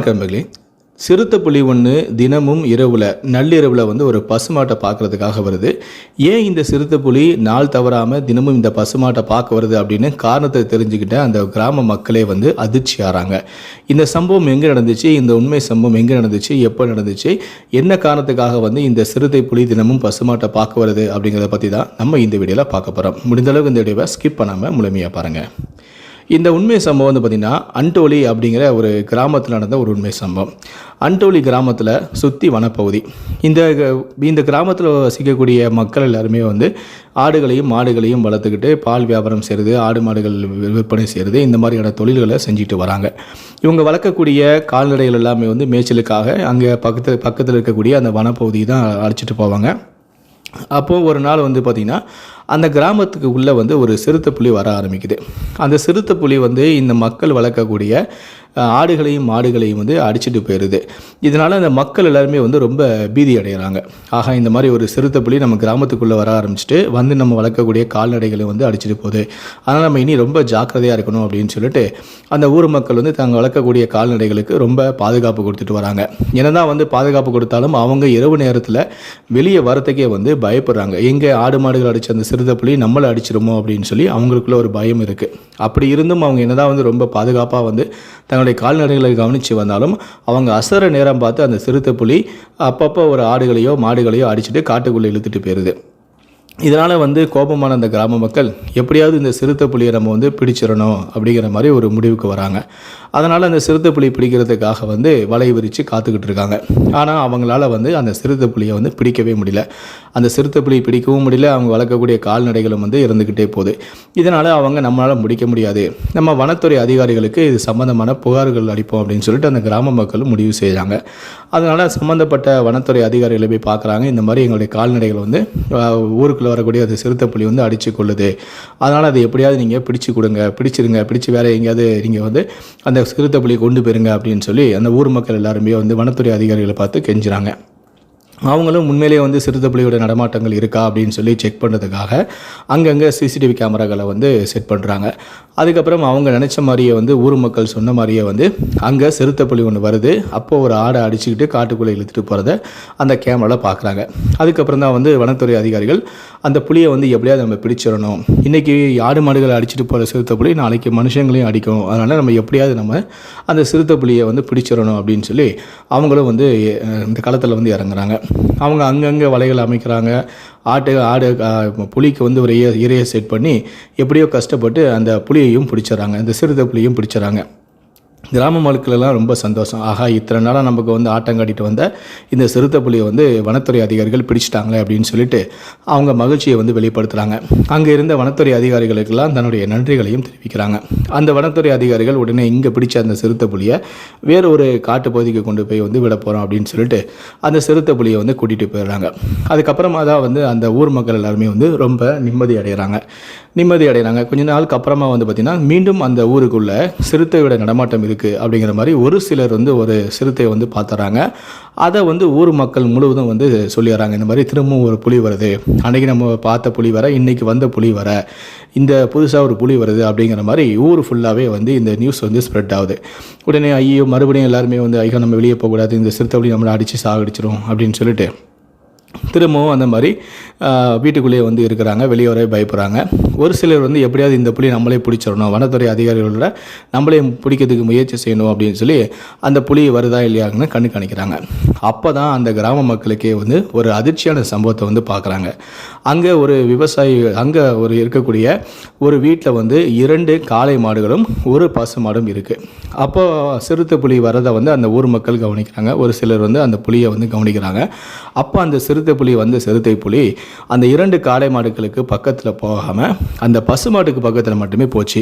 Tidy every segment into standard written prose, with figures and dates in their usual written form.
வணக்கம் மகளே. சிறுத்தைப்புலி ஒன்று தினமும் நள்ளிரவில் ஒரு பசுமாட்டை பார்க்குறதுக்காக வருது. ஏன் இந்த சிறுத்தைப்புலி நாள் தவறாமல் தினமும் இந்த பசுமாட்டை பார்க்க வருது அப்படின்னு காரணத்தை தெரிஞ்சுக்கிட்ட அந்த கிராம மக்களே அதிர்ச்சி ஆகிறாங்க. இந்த சம்பவம் எங்கே நடந்துச்சு, இந்த உண்மை சம்பவம் எங்கே நடந்துச்சு, எப்போ நடந்துச்சு, என்ன காரணத்துக்காக இந்த சிறுத்தைப்புலி தினமும் பசுமாட்டை பார்க்க வருது அப்படிங்கிறத பற்றி தான் நம்ம இந்த வீடியோவில் பார்க்க போகிறோம். முடிந்தளவுக்கு இந்த வீடியோவை ஸ்கிப் பண்ணாமல் முழுமையாக பாருங்கள். இந்த உண்மை சம்பவம் பார்த்திங்கன்னா அண்டோலி அப்படிங்கிற ஒரு கிராமத்தில் நடந்த ஒரு உண்மை சம்பவம். அண்டோலி கிராமத்தில் சுற்றி வனப்பகுதி. இந்த கிராமத்தில் வசிக்கக்கூடிய மக்கள் எல்லாருமே ஆடுகளையும் மாடுகளையும் வளர்த்துக்கிட்டு பால் வியாபாரம் செய்கிறது, ஆடு மாடுகள் விற்பனை செய்கிறது, இந்த மாதிரியான தொழில்களை செஞ்சுட்டு வராங்க. இவங்க வளர்க்கக்கூடிய கால்நடைகள் எல்லாமே மேய்ச்சலுக்காக அங்கே பக்கத்தில் இருக்கக்கூடிய அந்த வனப்பகுதி தான் அழைச்சிட்டு போவாங்க. அப்போது ஒரு நாள் பார்த்திங்கன்னா அந்த கிராமத்துக்கு உள்ளே ஒரு சிறுத்தைப்புலி வர ஆரம்பிக்குது. அந்த சிறுத்தைப்புலி இந்த மக்கள் வளர்க்கக்கூடிய ஆடுகளையும் மாடுகளையும் அடிச்சுட்டு போயிடுது. இதனால் அந்த மக்கள் எல்லாருமே ரொம்ப பீதி அடைகிறாங்க. ஆகா, இந்த மாதிரி ஒரு சிறுத்தைப்புலி நம்ம கிராமத்துக்குள்ளே வர ஆரம்பிச்சுட்டு நம்ம வளர்க்கக்கூடிய கால்நடைகளை அடிச்சுட்டு போகுது. அதனால் நம்ம இனி ரொம்ப ஜாக்கிரதையாக இருக்கணும் அப்படின்னு சொல்லிட்டு அந்த ஊர் மக்கள் தாங்கள் வளர்க்கக்கூடிய கால்நடைகளுக்கு ரொம்ப பாதுகாப்பு கொடுத்துட்டு வராங்க. என்னதான் பாதுகாப்பு கொடுத்தாலும் அவங்க இரவு நேரத்தில் வெளியே வரத்துக்கே பயப்படுறாங்க. எங்கே ஆடு மாடுகள் அடித்த அந்த சிறுத்தைப்புலி நம்மளை அடிச்சிருமோ அப்படின்னு சொல்லி அவங்களுக்குள்ள ஒரு பயம் இருக்குது. அப்படி இருந்தும் அவங்க என்னதான் ரொம்ப பாதுகாப்பாக தங்களுடைய கால்நடைகளை கவனித்து வந்தாலும் அவங்க அசர நேரம் பார்த்து அந்த சிறுத்தைப்புலி அப்பப்போ ஒரு ஆடுகளையோ மாடுகளையோ அடிச்சுட்டு காட்டுக்குள்ளே இழுத்துட்டு போயிடுது. இதனால் கோபமான அந்த கிராம மக்கள் எப்படியாவது இந்த சிறுத்தைப்புலியை நம்ம பிடிச்சிடணும் அப்படிங்கிற மாதிரி ஒரு முடிவுக்கு வராங்க. அதனால் அந்த சிறுத்தைப்புலி பிடிக்கிறதுக்காக வலை விரித்து காத்துக்கிட்டு இருக்காங்க. ஆனால் அவங்களால அந்த சிறுத்தைப்புலியை பிடிக்கவே முடியல. அந்த சிறுத்தைப்புலியை பிடிக்கவும் முடியல. அவங்க வளர்க்கக்கூடிய கால்நடைகளும் இறந்துக்கிட்டே போகுது. இதனால் அவங்க நம்மளால் முடிக்க முடியாது, நம்ம வனத்துறை அதிகாரிகளுக்கு இது சம்மந்தமான புகார்கள் அளிப்போம் அப்படின்னு சொல்லிட்டு அந்த கிராம மக்களும் முடிவு செய்கிறாங்க. அதனால் சம்மந்தப்பட்ட வனத்துறை அதிகாரிகளை போய் பார்க்குறாங்க. இந்த மாதிரி எங்களுடைய கால்நடைகள் ஊருக்குள்ளே வரக்கூடிய அது சிறுத்தைப்புலி அடித்து கொள்ளுது, அதனால் அதை எப்படியாவது நீங்கள் பிடிச்சு வேறு எங்கேயாவது நீங்கள் அந்த சிறுத்தைப்புலியை கொண்டு போயிருங்க அப்படின்னு சொல்லி அந்த ஊர் மக்கள் எல்லாருமே வனத்துறை அதிகாரிகளை பார்த்து கெஞ்சுறாங்க. அவங்களும் உண்மையிலேயே சிறுத்தைப்புலியோட நடமாட்டங்கள் இருக்கா அப்படின்னு சொல்லி செக் பண்ணுறதுக்காக அங்கங்கே சிசிடிவி கேமராக்களை செட் பண்ணுறாங்க. அதுக்கப்புறம் அவங்க நினச்ச மாதிரியே ஊர் மக்கள் சொன்ன மாதிரியே அங்கே சிறுத்தைப்புலி ஒன்று வருது. அப்போது ஒரு ஆடை அடிச்சுக்கிட்டு காட்டுக்குள்ளே இழுத்துட்டு போகிறத அந்த கேமராவில் பார்க்குறாங்க. அதுக்கப்புறம் தான் வனத்துறை அதிகாரிகள் அந்த புலியை எப்படியாவது நம்ம பிடிச்சிடணும், இன்றைக்கி ஆடு மாடுகளை அடிச்சுட்டு போகிற சிறுத்தைப்புலி நாளைக்கு மனுஷங்களையும் அடிக்கும், அதனால் நம்ம எப்படியாவது நம்ம அந்த சிறுத்தைப்புலியை பிடிச்சிடணும் அப்படின்னு சொல்லி அவங்களும் இந்த களத்தில் இறங்குறாங்க. அவங்க அங்கங்கே வலைகள் அமைக்கிறாங்க. ஆடு புலிக்கு ஒரு இரையை செட் பண்ணி எப்படியோ கஷ்டப்பட்டு அந்த புலியையும் பிடிச்சிடறாங்க, அந்த சிறுத்தை புலியையும் பிடிச்சிடறாங்க. கிராம மக்களெல்லாம் ரொம்ப சந்தோஷம். ஆகா, இத்தனை நாளாக நமக்கு ஆட்டம் காட்டிட்டு வந்த இந்த சிறுத்தைப்புலியை வனத்துறை அதிகாரிகள் பிடிச்சிட்டாங்களே அப்படின்னு சொல்லிட்டு அவங்க மகிழ்ச்சியை வெளிப்படுத்துகிறாங்க. அங்கே இருந்த வனத்துறை அதிகாரிகளுக்கெல்லாம் தன்னுடைய நன்றிகளையும் தெரிவிக்கிறாங்க. அந்த வனத்துறை அதிகாரிகள் உடனே இங்கே பிடிச்ச அந்த சிறுத்தைப்புலியை வேறு ஒரு காட்டு பகுதிக்கு கொண்டு போய் விட போகிறோம் அப்படின்னு சொல்லிட்டு அந்த சிறுத்தைப்புலியை கூட்டிகிட்டு போயிடுறாங்க. அதுக்கப்புறமா தான் அந்த ஊர் மக்கள் எல்லாருமே ரொம்ப நிம்மதி அடைகிறாங்க. கொஞ்ச நாளுக்கு அப்புறமா பார்த்திங்கன்னா மீண்டும் அந்த ஊருக்குள்ளே சிறுத்தையோட நடமாட்டம் இருக்குது அப்படிங்கிற மாதிரி ஒரு சிலர் ஒரு சிறுத்தையை பார்த்துறாங்க. அதை ஊர் மக்கள் முழுவதும் சொல்லிடுறாங்க, இந்த மாதிரி திரும்பவும் ஒரு புலி வருது, அன்றைக்கி நம்ம பார்த்த புலி வர, இன்றைக்கி வந்த புலி வர, இந்த புதுசாக ஒரு புலி வருது அப்படிங்கிற மாதிரி ஊர் ஃபுல்லாகவே இந்த நியூஸ் ஸ்ப்ரெட் ஆகுது. உடனே ஐயோ, மறுபடியும் எல்லாருமே ஐயோ நம்ம வெளியே போகக்கூடாது, இந்த சிறுத்தை நம்மளை அடித்து சாகடிச்சிரும் அப்படின்னு சொல்லிட்டு திரும்பவும் அந்த மாதிரி வீட்டுக்குள்ளேயே இருக்கிறாங்க, வெளியே வர பயப்படுறாங்க. ஒரு சிலர் எப்படியாவது இந்த புலி நம்மளே பிடிச்சிடணும், வனத்துறை அதிகாரிகளோட நம்மளே பிடிக்கிறதுக்கு முயற்சி செய்யணும் அப்படின்னு சொல்லி அந்த புலி வருதா இல்லையான்னு கண்காணிக்கிறாங்க. அப்போ தான் அந்த கிராம மக்களுக்கே ஒரு அதிர்ச்சியான சம்பவத்தை பார்க்குறாங்க. அங்கே ஒரு விவசாயி அங்கே இருக்கக்கூடிய ஒரு வீட்டில் 2 காளை மாடுகளும் ஒரு பசு மாடும் இருக்குது. அப்போ சிறுத்தை புலி வரதை அந்த ஊர் மக்கள் கவனிக்கிறாங்க. ஒரு சிலர் அந்த புலியை கவனிக்கிறாங்க. அப்போ அந்த சிறுத்தை புலி அந்த 2 காளை மாடுகளுக்கு பக்கத்தில் போகாமல் அந்த பசு மாட்டுக்கு பக்கத்தில் மட்டுமே போச்சு.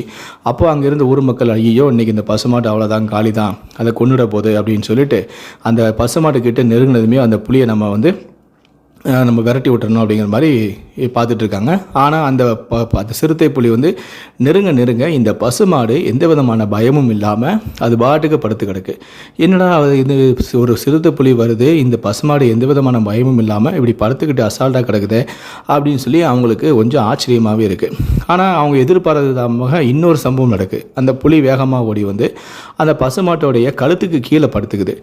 அப்போ அங்கேருந்து ஊர் மக்கள் ஐயோ இன்றைக்கி இந்த பசு மாட்டு அவ்வளோதான், காளி தான், அதை கொண்டுட போகுது அப்படின்னு சொல்லிட்டு அந்த பசு மாட்டுக்கிட்ட நெருங்கினதுமே அந்த புலியை நம்ம நம்ம விரட்டி விட்டுறணும் அப்படிங்கிற மாதிரி பார்த்துட்ருக்காங்க. ஆனால் அந்த சிறுத்தை புலி வந்து நெருங்க இந்த பசுமாடு எந்த விதமான பயமும் இல்லாமல் அது பாட்டுக்கு படுத்து கிடக்கு. என்னடா இது ஒரு சிறுத்தை புலி வருது, இந்த பசுமாடு எந்த விதமான பயமும் இல்லாமல் இப்படி படுத்துக்கிட்டு அசால்ட்டாக கிடக்குது அப்படின்னு சொல்லி அவங்களுக்கு கொஞ்சம் ஆச்சரியமாகவே இருக்குது. ஆனால் அவங்க எதிர்பாராததாக இன்னொரு சம்பவம் நடக்குது. அந்த புலி வேகமாக ஓடி வந்து அந்த பசுமாட்டோடைய கழுத்துக்கு கீழே படுத்துக்குது.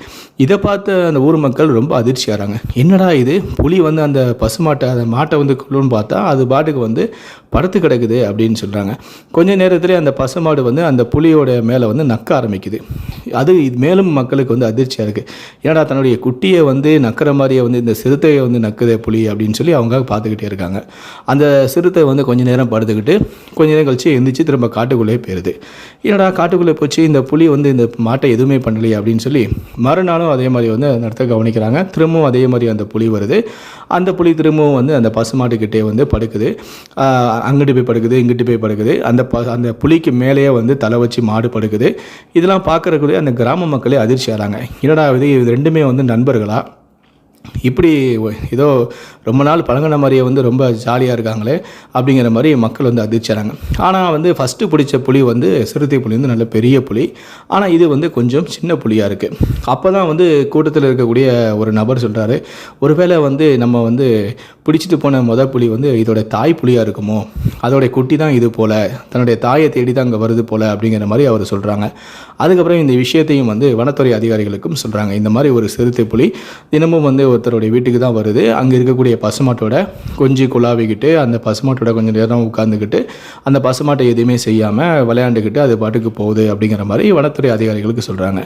இதை பார்த்த அந்த ஊர் மக்கள் ரொம்ப அதிர்ச்சி ஆகிறாங்க. என்னடா இது, புலி வந்து அந்த பசுமாட்டை அந்த மாட்டை வந்து கொள்ளுன்னு பார்த்தா அது பாட்டுக்கு வந்து படுத்து கிடக்குது அப்படின்னு சொல்கிறாங்க. கொஞ்ச நேரத்திலே அந்த பசுமாடு வந்து அந்த புலியோட மேலே வந்து நக்க ஆரம்பிக்குது. அது மேலும் மக்களுக்கு வந்து அதிர்ச்சியாக இருக்குது. ஏன்னா தன்னுடைய குட்டியை வந்து நக்கிற மாதிரியே வந்து இந்த சிறுத்தையை வந்து நக்குதே புலி அப்படின்னு சொல்லி அவங்க பார்த்துக்கிட்டே இருக்காங்க. அந்த சிறுத்தை வந்து கொஞ்ச நேரம் படுத்துக்கிட்டு கொஞ்ச நேரம் கழிச்சு எந்திரிச்சு திரும்ப காட்டுக்குள்ளே போயிடுது. என்னடா காட்டுக்குள்ளே போச்சு, இந்த புலி வந்து இந்த மாட்டை எதுவுமே பண்ணலையே அப்படின்னு சொல்லி மறுநாளும் அதே மாதிரி வந்து அந்த இடத்த கவனிக்கிறாங்க. திரும்பவும் அதே மாதிரி அந்த புலி வருது. அந்த புலி திரும்பவும் வந்து அந்த பசுமாட்டுக்கிட்டே வந்து படுக்குது. அங்கிட்டு போய் படுக்குது, இங்கிட்டு போய் படுக்குது. அந்த புலிக்கு மேலேயே வந்து தலை வச்சு மாடு படுக்குது. இதெல்லாம் பார்க்குறக்குள்ளே அந்த கிராம மக்களே அதிர்ச்சி ஆகிறாங்க. என்னடா இது ரெண்டுமே வந்து நண்பர்களா, இப்படி ஏதோ ரொம்ப நாள் பழங்கின மாதிரியே வந்து ரொம்ப ஜாலியாக இருக்காங்களே அப்படிங்கிற மாதிரி மக்கள் வந்து அதிர்ச்சிறாங்க. ஆனால் வந்து ஃபஸ்ட்டு பிடிச்ச புலி வந்து சிறுத்தை புலி வந்து நல்ல பெரிய புலி. ஆனால் இது வந்து கொஞ்சம் சின்ன புலியாக இருக்குது. அப்போ தான் வந்து கூட்டத்தில் இருக்கக்கூடிய ஒரு நபர் சொல்கிறாரு, ஒருவேளை வந்து நம்ம வந்து பிடிச்சிட்டு போன புலி வந்து இதோட தாய் புலியாக இருக்குமோ, அதோடைய குட்டி தான் இது போல் தன்னுடைய தாயை தேடி தான் அங்கே வருது போல் அப்படிங்கிற மாதிரி அவர் சொல்கிறாங்க. அதுக்கப்புறம் இந்த விஷயத்தையும் வந்து வனத்துறை அதிகாரிகளுக்கும் சொல்கிறாங்க. இந்த மாதிரி ஒரு சிறுத்தை புலி தினமும் வந்து ஒருத்தருடைய வீட்டுக்கு தான் வருது. அங்கே இருக்கக்கூடிய பசுமாட்டோட கொஞ்சி குழாவிக்கிட்டு அந்த பசுமாட்டோட கொஞ்சம் நேரம் உட்காந்துக்கிட்டு அந்த பசுமாட்டை எதுவுமே செய்யாமல் விளையாண்டுக்கிட்டு அது பாட்டுக்கு போகுது அப்படிங்கிற மாதிரி வனத்துறை அதிகாரிகளுக்கு சொல்கிறாங்க.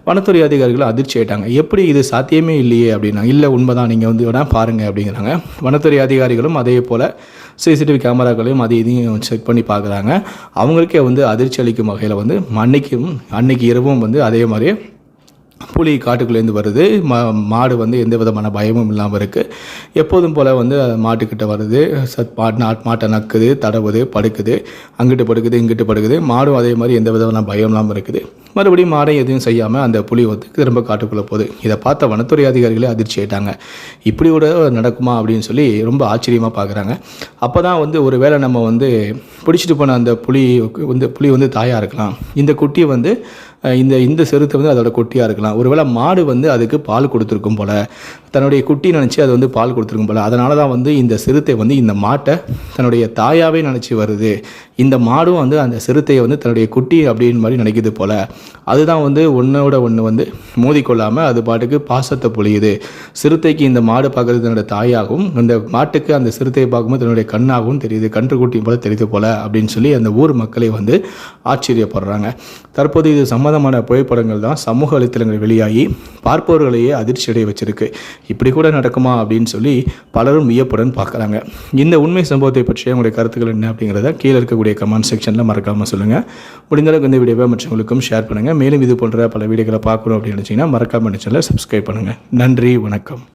வனத்துறை அதிகாரிகள் அதிர்ச்சி ஆயிட்டாங்க. எப்படி இது சாத்தியமே இல்லையே அப்படின்னா, இல்லை உண்மைதான், நீங்கள் வந்து வேணா பாருங்கள் அப்படிங்கிறாங்க. வனத்துறை அதிகாரிகளும் அதே போல் சிசிடிவி கேமராக்களையும் அது இதையும் செக் பண்ணி பார்க்குறாங்க. அவங்களுக்கே வந்து அதிர்ச்சி அளிக்கும் வகையில் வந்து அன்னைக்கு இரவும் வந்து அதே மாதிரி புலி காட்டுக்குள்ளேருந்து வருது. மாடு வந்து எந்த விதமான பயமும் இல்லாமல் இருக்குது. எப்போதும் போல் வந்து மாட்டுக்கிட்ட வருது, மாட்டை நக்குது, தடவுது, படுக்குது, அங்கிட்டு படுக்குது, இங்கிட்டு படுக்குது. மாடும் அதே மாதிரி எந்த விதமான பயம் இல்லாமல் இருக்குது. மறுபடியும் மாடை எதுவும் செய்யாமல் அந்த புலி வந்து திரும்ப காட்டுக்குள்ளே போகுது. இதை பார்த்த வனத்துறை அதிகாரிகளே அதிர்ச்சி ஆயிட்டாங்க. இப்படி கூட நடக்குமா அப்படின்னு சொல்லி ரொம்ப ஆச்சரியமாக பார்க்குறாங்க. அப்போ தான் வந்து ஒரு வேளை நம்ம வந்து பிடிச்சிட்டு போன அந்த புலி வந்து தாயாக இருக்கலாம், இந்த குட்டி வந்து இந்த சிறுத்தை வந்து அதோட குட்டியாக இருக்கலாம். ஒருவேளை மாடு வந்து அதுக்கு பால் கொடுத்துருக்கும் போல், தன்னுடைய குட்டி நினச்சி அது வந்து பால் கொடுத்துருக்கும் போல். அதனால தான் வந்து இந்த சிறுத்தை வந்து இந்த மாட்டை தன்னுடைய தாயாகவே நினச்சி வருது. இந்த மாடும் வந்து அந்த சிறுத்தையை வந்து தன்னுடைய குட்டி அப்படின்னு மாதிரி நினைக்கிது போல். அதுதான் வந்து ஒன்றோட ஒன்று வந்து மோதிக்கொள்ளாமல் அது பாட்டுக்கு பாசத்தை பொழியுது. சிறுத்தைக்கு இந்த மாடு பார்க்குறது தன்னோட தாயாகவும், அந்த மாட்டுக்கு அந்த சிறுத்தையை பார்க்கும்போது தன்னுடைய கண்ணாகவும் தெரியுது, கன்றுக்குட்டி போல் தெரியுது போல் அப்படின்னு சொல்லி அந்த ஊர் மக்களே வந்து ஆச்சரியப்படுறாங்க. தற்போது இது சம்பந்தமான புகைப்படங்கள் தான் சமூக வலைத்தளங்கள் வெளியாகி பார்ப்பவர்களையே அதிர்ச்சியடைய வச்சிருக்கு. இப்படி கூட நடக்குமா அப்படின்னு சொல்லி பலரும் வியப்புடன் பார்க்குறாங்க. இந்த உண்மை சம்பவத்தை பற்றிய உங்களுடைய கருத்துக்கள் என்ன அப்படிங்கிறத கீழே இருக்கக்கூடிய கமெண்ட் செக்ஷனில் மறக்காமல் சொல்லுங்கள். முடிந்தளவுக்கு இந்த வீடியோவை மற்றவங்களுக்கும் ஷேர் பண்ணுங்கள். மேலும் இது போன்ற பல வீடியோக்களை பார்க்கணும் அப்படின்னு நினச்சிங்கன்னா மறக்காமல் சேனலை சப்ஸ்கிரைப் பண்ணுங்கள். நன்றி, வணக்கம்.